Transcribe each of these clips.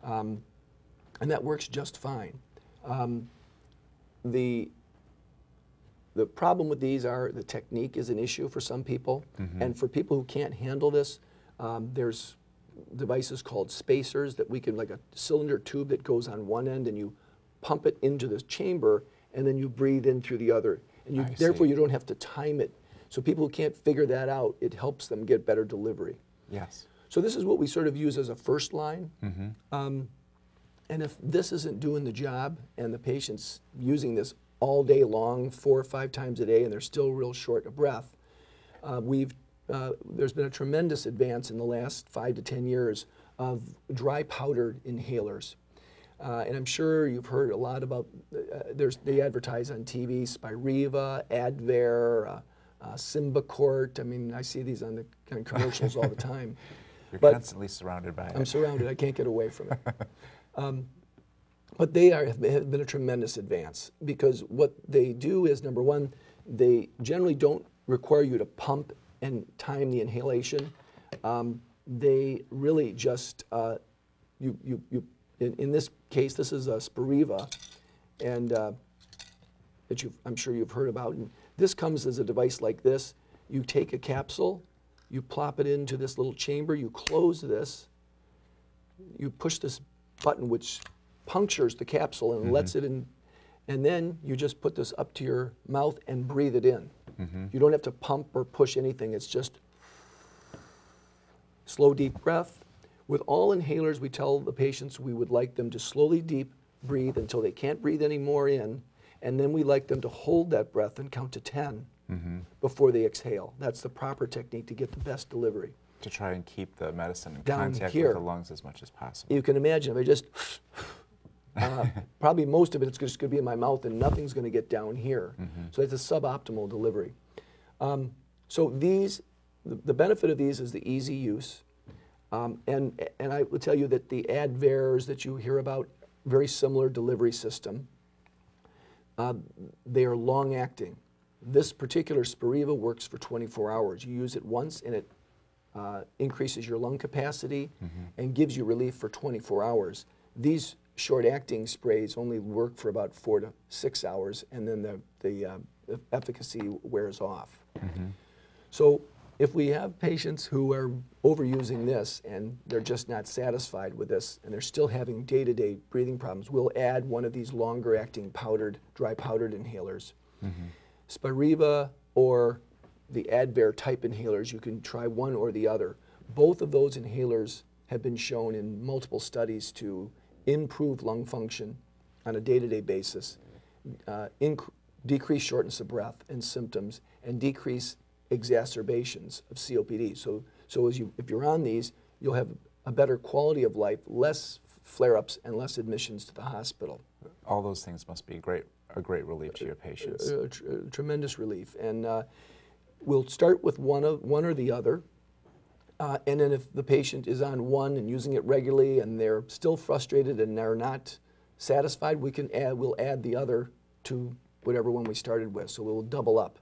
And that works just fine. The problem with these are the technique is an issue for some people, and for people who can't handle this, there's devices called spacers that we can, like a cylinder tube that goes on one end, and you pump it into this chamber, and then you breathe in through the other, and therefore you don't have to time it. So people who can't figure that out, it helps them get better delivery. Yes. So this is what we sort of use as a first line. And if this isn't doing the job and the patient's using this all day long, 4 or 5 times a day, and they're still real short of breath, there's been a tremendous advance in the last 5 to 10 years of dry powdered inhalers. And I'm sure you've heard a lot about, they advertise on TV, Spiriva, Advair, Symbicort. I mean, I see these on the commercials all the time. You're but constantly surrounded by it. I'm surrounded. I can't get away from it. But they have been a tremendous advance, because what they do is, number one, they generally don't require you to pump and time the inhalation. They really just, in this case, this is a Spiriva, and that I'm sure you've heard about. And this comes as a device like this. You take a capsule, you plop it into this little chamber, you close this, you push this button which punctures the capsule and lets it in, and then you just put this up to your mouth and breathe it in. You don't have to pump or push anything. It's just slow, deep breath. With all inhalers, we tell the patients we would like them to slowly deep breathe until they can't breathe anymore in, and then we like them to hold that breath and count to 10 before they exhale. That's the proper technique to get the best delivery. To try and keep the medicine in Down contact here. with the lungs as much as possible. You can imagine if I just, probably most of it's just going to be in my mouth and nothing's going to get down here. So it's a suboptimal delivery. So these, the benefit of these is the easy use. And I will tell you that the Advairs that you hear about, very similar delivery system. They are long acting. This particular Spiriva works for 24 hours. You use it once and it increases your lung capacity and gives you relief for 24 hours. These short-acting sprays only work for about 4 to 6 hours, and then the efficacy wears off. So if we have patients who are overusing this and they're just not satisfied with this and they're still having day-to-day breathing problems, we'll add one of these longer-acting dry powdered inhalers. Spiriva or the Advair type inhalers, you can try one or the other. Both of those inhalers have been shown in multiple studies to improve lung function on a day-to-day basis, decrease shortness of breath and symptoms, and decrease exacerbations of COPD. So if you're on these, you'll have a better quality of life, less flare-ups, and less admissions to the hospital. All those things must be a great relief to your patients. Tremendous relief. And we'll start with one or the other. And then if the patient is on one and using it regularly and they're still frustrated and they're not satisfied, we'll add the other to whatever one we started with. So we'll double up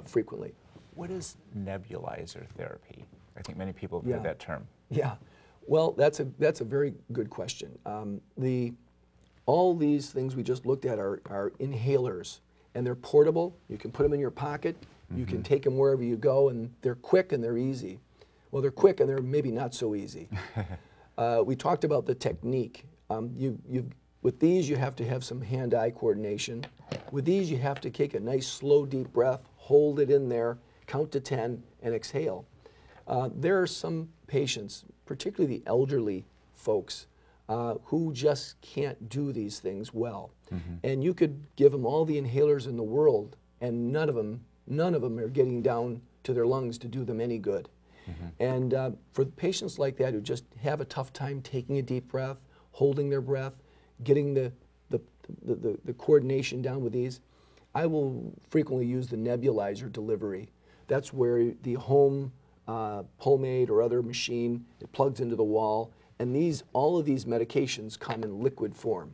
frequently. What is nebulizer therapy? I think many people have heard that term. Yeah, well, that's a very good question. All these things we just looked at are inhalers, and they're portable. You can put them in your pocket. You can take them wherever you go, and they're quick and they're easy. Well, they're quick and they're maybe not so easy. We talked about the technique. With these, you have to have some hand-eye coordination. With these, you have to take a nice, slow, deep breath, hold it in there, count to 10, and exhale. There are some patients, particularly the elderly folks, who just can't do these things well. And you could give them all the inhalers in the world, and none of them are getting down to their lungs to do them any good. And for patients like that who just have a tough time taking a deep breath, holding their breath, getting the coordination down with these, I will frequently use the nebulizer delivery. That's where the home Pulmade or other machine, it plugs into the wall, and all of these medications come in liquid form.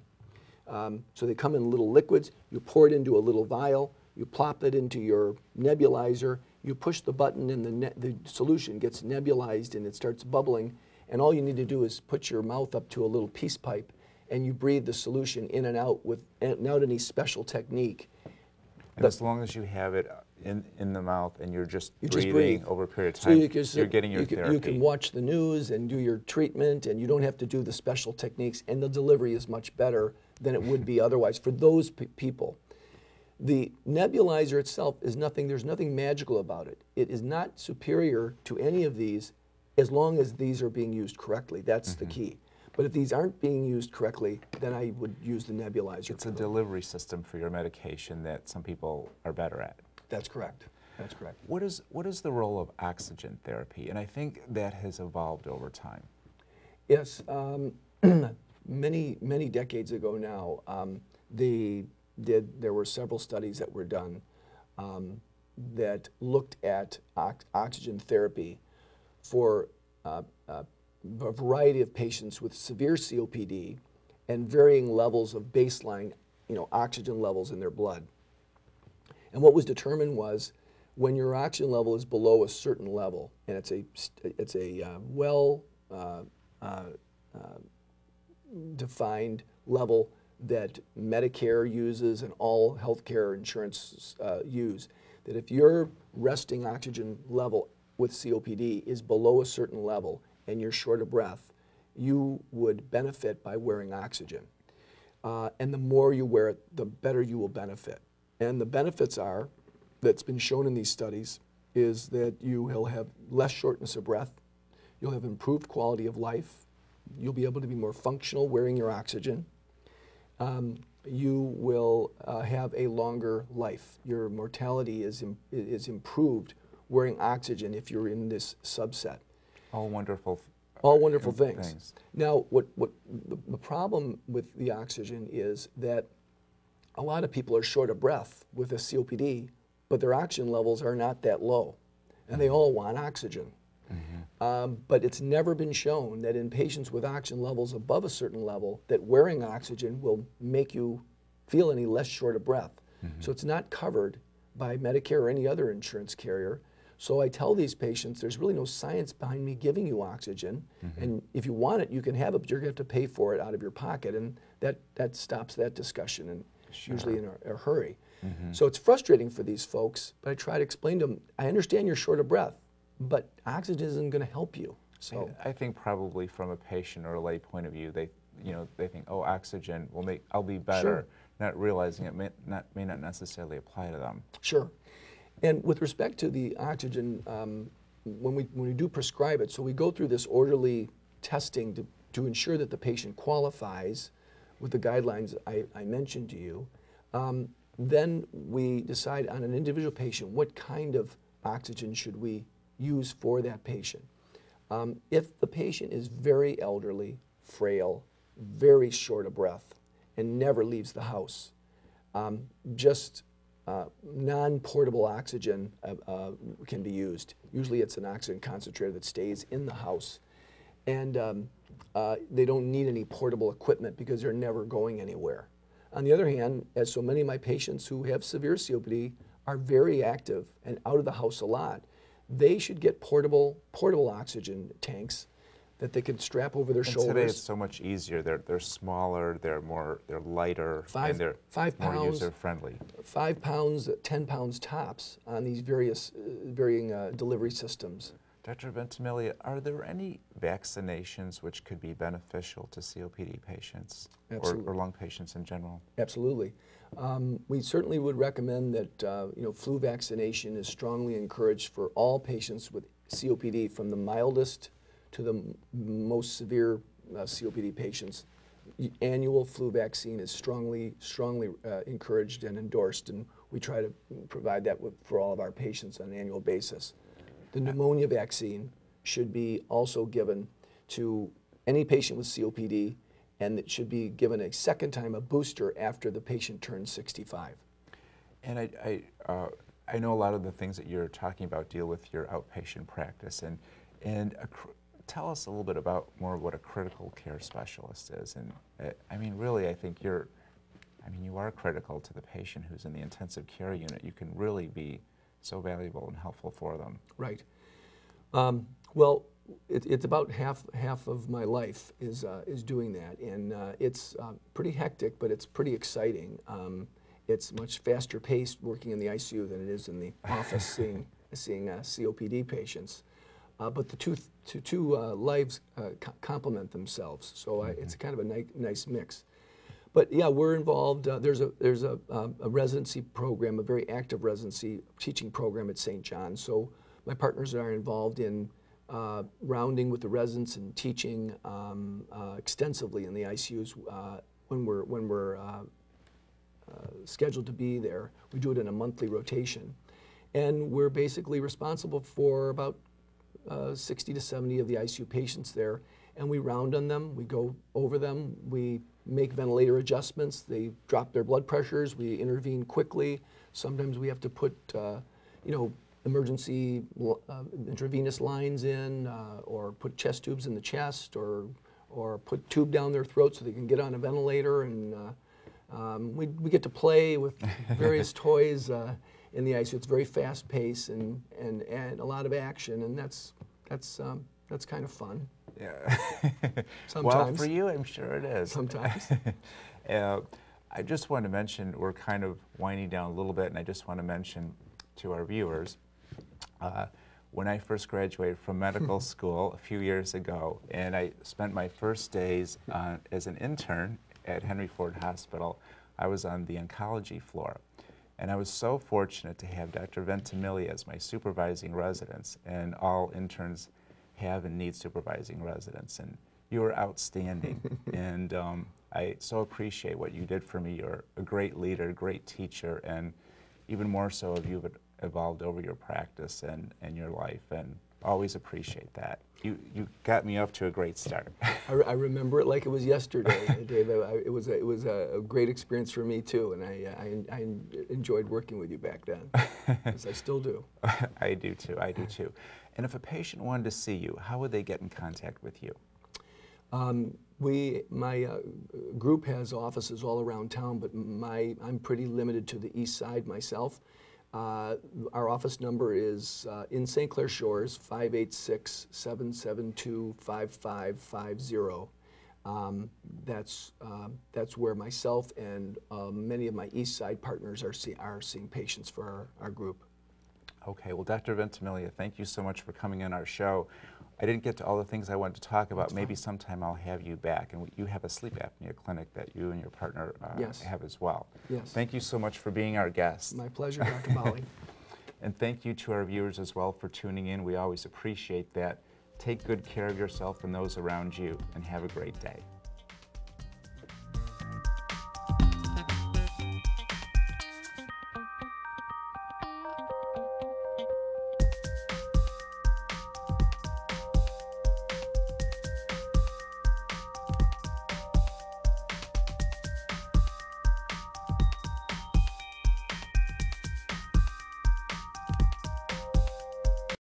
So they come in little liquids. You pour it into a little vial, you plop it into your nebulizer, you push the button and the solution gets nebulized and it starts bubbling, and all you need to do is put your mouth up to a little peace pipe, and you breathe the solution in and out without any special technique. And as long as you have it in the mouth and you're just breathing breathe over a period of time, so you're getting your therapy. You can watch the news and do your treatment, and you don't have to do the special techniques, and the delivery is much better than it would be otherwise for those people. The nebulizer itself is nothing, there's nothing magical about it. It is not superior to any of these as long as these are being used correctly. That's the key. But if these aren't being used correctly, then I would use the nebulizer. It's a delivery system for your medication that some people are better at. That's correct. That's correct. What is the role of oxygen therapy? And I think that has evolved over time. Yes, many decades ago now, there were several studies that were done that looked at oxygen therapy for a variety of patients with severe COPD and varying levels of baseline, oxygen levels in their blood. And what was determined was when your oxygen level is below a certain level, and it's a well defined level that Medicare uses and all healthcare insurance use, that if your resting oxygen level with COPD is below a certain level and you're short of breath, you would benefit by wearing oxygen. And the more you wear it, the better you will benefit. And the benefits are, that's been shown in these studies, is that you will have less shortness of breath, you'll have improved quality of life, you'll be able to be more functional wearing your oxygen, you will have a longer life. Your mortality is improved wearing oxygen if you're in this subset. All wonderful. All wonderful things. Now, what the problem with the oxygen is that a lot of people are short of breath with a COPD, but their oxygen levels are not that low, and they all want oxygen. But it's never been shown that in patients with oxygen levels above a certain level that wearing oxygen will make you feel any less short of breath. So it's not covered by Medicare or any other insurance carrier. So I tell these patients there's really no science behind me giving you oxygen, and if you want it, you can have it, but you're going to have to pay for it out of your pocket, and that stops that discussion, and usually in a hurry. So it's frustrating for these folks, but I try to explain to them, I understand you're short of breath, but oxygen isn't going to help you. So I think probably from a patient or a lay point of view, they think, oh, oxygen will make I'll be better, not realizing it may not necessarily apply to them. Sure. And with respect to the oxygen, when we do prescribe it, so we go through this orderly testing to ensure that the patient qualifies with the guidelines I mentioned to you. Then we decide on an individual patient what kind of oxygen should we use for that patient. If the patient is very elderly, frail, very short of breath, and never leaves the house, just non-portable oxygen can be used. Usually it's an oxygen concentrator that stays in the house. And they don't need any portable equipment because they're never going anywhere. On the other hand, as so many of my patients who have severe COPD are very active and out of the house a lot, they should get portable oxygen tanks that they can strap over their shoulders. Today it's so much easier. They're smaller, they're lighter, and they're more user-friendly. 5 pounds, 10 pounds tops on these varying delivery systems. Dr. Ventimiglia, are there any vaccinations which could be beneficial to COPD patients or lung patients in general? Absolutely. We certainly would recommend that flu vaccination is strongly encouraged for all patients with COPD, from the mildest to the most severe COPD patients. Annual flu vaccine is strongly encouraged and endorsed, and we try to provide that for all of our patients on an annual basis. The pneumonia vaccine should be also given to any patient with COPD, and it should be given a second time, a booster, after the patient turns 65. And I know a lot of the things that you're talking about deal with your outpatient practice, and tell us a little bit about more of what a critical care specialist is. And I mean, really, I think you are critical to the patient who's in the intensive care unit. You can really be so valuable and helpful for them. Right. Well, It's about half of my life is doing that, and it's pretty hectic, but it's pretty exciting. It's much faster paced working in the ICU than it is in the office seeing COPD patients. But the two lives complement themselves, so it's kind of a nice mix. But yeah, we're involved. There's a residency program, a very active residency teaching program at St. John's. So my partners are involved in rounding with the residents and teaching extensively in the ICUs when we're scheduled to be there. We do it in a monthly rotation, and we're basically responsible for about 60 to 70 of the ICU patients there, and we round on them. We go over them. We make ventilator adjustments. They drop their blood pressures. We intervene quickly. Sometimes we have to put, emergency intravenous lines in, or put chest tubes in the chest, or put tube down their throat so they can get on a ventilator. And we get to play with various toys in the ICU. It's very fast paced and a lot of action, and that's kind of fun. Yeah. Sometimes. Well, for you, I'm sure it is. Sometimes. I just want to mention, we're kind of winding down a little bit, and I just want to mention to our viewers, when I first graduated from medical school a few years ago, and I spent my first days as an intern at Henry Ford Hospital, I was on the oncology floor. And I was so fortunate to have Dr. Ventimiglia as my supervising residents, and all interns have and need supervising residents. And you were outstanding, and I so appreciate what you did for me. You're a great leader, great teacher, and even more so you've evolved over your practice and your life, and always appreciate that. You got me off to a great start. I remember it like it was yesterday, Dave. It was a great experience for me too, and I enjoyed working with you back then, as I still do. I do too. I do too. And if a patient wanted to see you, how would they get in contact with you? My group has offices all around town, but I'm pretty limited to the east side myself. Our office number is in St. Clair Shores, 586-772-5550. That's where myself and many of my east side partners are seeing patients for our group. Okay, well, Dr. Ventimiglia, thank you so much for coming on our show. I didn't get to all the things I wanted to talk about. Maybe sometime I'll have you back. And you have a sleep apnea clinic that you and your partner yes. have as well. Yes. Thank you so much for being our guest. My pleasure, Dr. Bali. And thank you to our viewers as well for tuning in. We always appreciate that. Take good care of yourself and those around you, and have a great day.